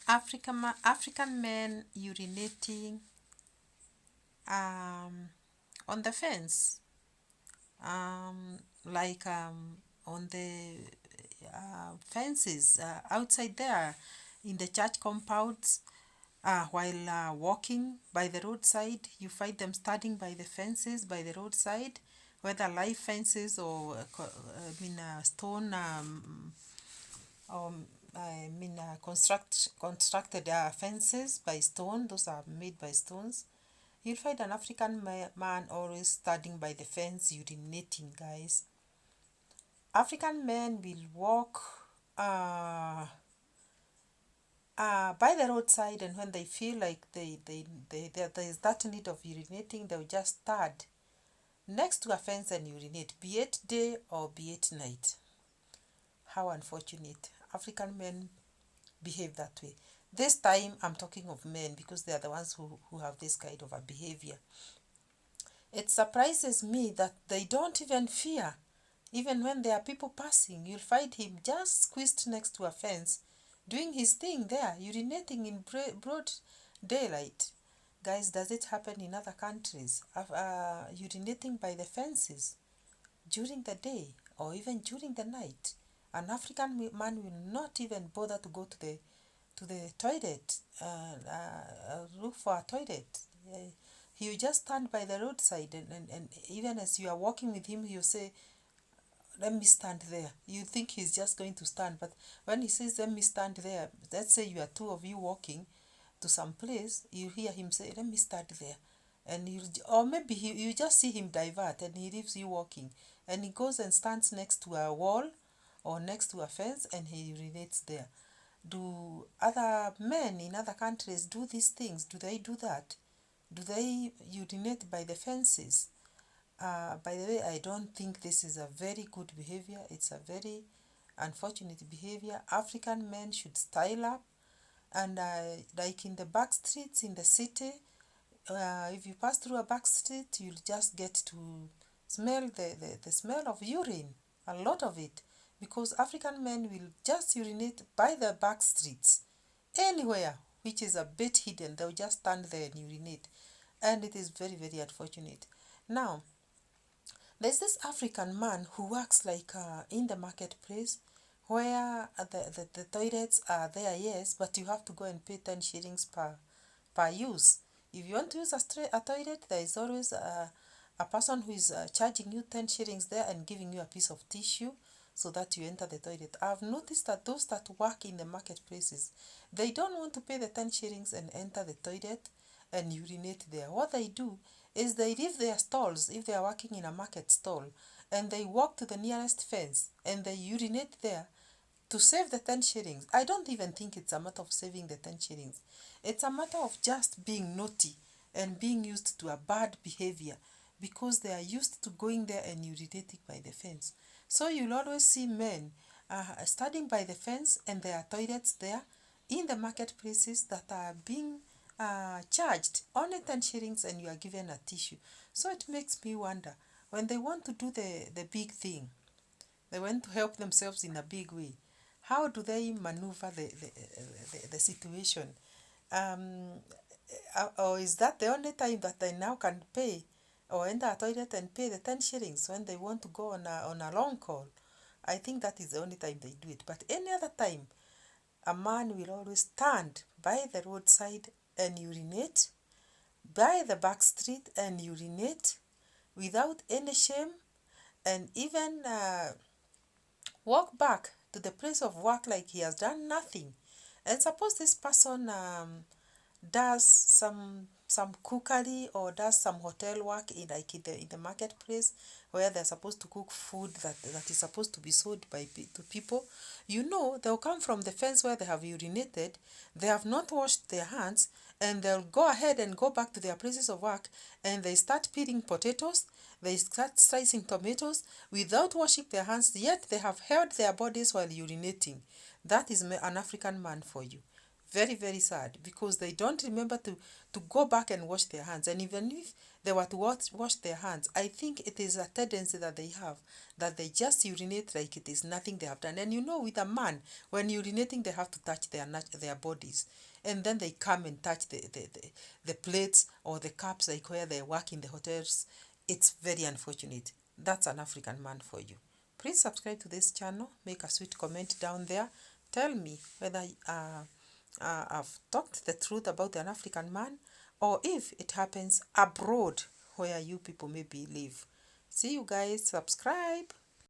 African men urinating on the fence, like on the fences outside there in the church compounds. While walking by the roadside, you find them standing by the fences by the roadside, whether live fences or stone um, constructed fences by stone. Those are made by stones. You'll find an African man always standing by the fence urinating, guys. African men will walk uh, by the roadside, and when they feel like there is that need of urinating, they'll just stand next to a fence and urinate, be it day or be it night. How unfortunate. African men behave that way. This time I'm talking of men because they are the ones who have this kind of a behavior. It surprises me that they don't even fear. Even when there are people passing, you'll find him just squeezed next to a fence, doing his thing there, urinating in broad daylight. Guys, does it happen in other countries? Urinating by the fences during the day or even during the night. An African man will not even bother to go to the toilet, look for a toilet. He will just stand by the roadside, and even as you are walking with him, he'll say, let me stand there. You think he's just going to stand, but when he says, let me stand there, let's say you are two of you walking to some place, you hear him say, let me stand there. And or maybe you just see him divert and he leaves you walking. And he goes and stands next to a wall or next to a fence and he urinates there. Do other men in other countries do these things? Do they do that? Do they urinate by the fences? By the way, I don't think this is a very good behavior. It's a very unfortunate behavior. African men should style up, and like in the back streets in the city, if you pass through a back street, you'll just get to smell the smell of urine, a lot of it, because African men will just urinate by the back streets, anywhere which is a bit hidden. They'll just stand there and urinate, and it is very, very unfortunate. Now, there's this African man who works like in the marketplace where the toilets are there, yes, but you have to go and pay 10 shillings per use. If you want to use a toilet, there is always a person who is charging you 10 shillings there and giving you a piece of tissue so that you enter the toilet. I've noticed that those that work in the marketplaces, they don't want to pay the 10 shillings and enter the toilet and urinate there. What they do is they leave their stalls if they are working in a market stall, and they walk to the nearest fence and they urinate there to save the 10 shillings. I don't even think it's a matter of saving the 10 shillings. It's a matter of just being naughty and being used to a bad behavior because they are used to going there and urinating by the fence. So you'll always see men standing by the fence and there are toilets there in the marketplaces that are being charged only 10 shillings and you are given a tissue. So it makes me wonder, when they want to do the big thing, they want to help themselves in a big way, how do they maneuver the situation? Um, or is that the only time that they now can pay or enter a toilet and pay the 10 shillings when they want to go on a long call? I think that is the only time they do it. But any other time, a man will always stand by the roadside and urinate, by the back street and urinate without any shame, and even walk back to the place of work like he has done nothing. And suppose this person does some cookery or does some hotel work in the marketplace where they're supposed to cook food that is supposed to be sold to people. They'll come from the fence where they have urinated, they have not washed their hands, and they'll go ahead and go back to their places of work and they start peeling potatoes, they start slicing tomatoes without washing their hands, yet they have held their bodies while urinating. That is an African man for you. Very, very sad, because they don't remember to go back and wash their hands. And even if they were to wash their hands, I think it is a tendency that they have, that they just urinate like it is nothing they have done. And you know, with a man, when urinating, they have to touch their bodies. And then they come and touch the plates or the cups, like where they work in the hotels. It's very unfortunate. That's an African man for you. Please subscribe to this channel. Make a sweet comment down there. Tell me whether I've talked the truth about an African man, or if it happens abroad where you people maybe live. See you guys. Subscribe.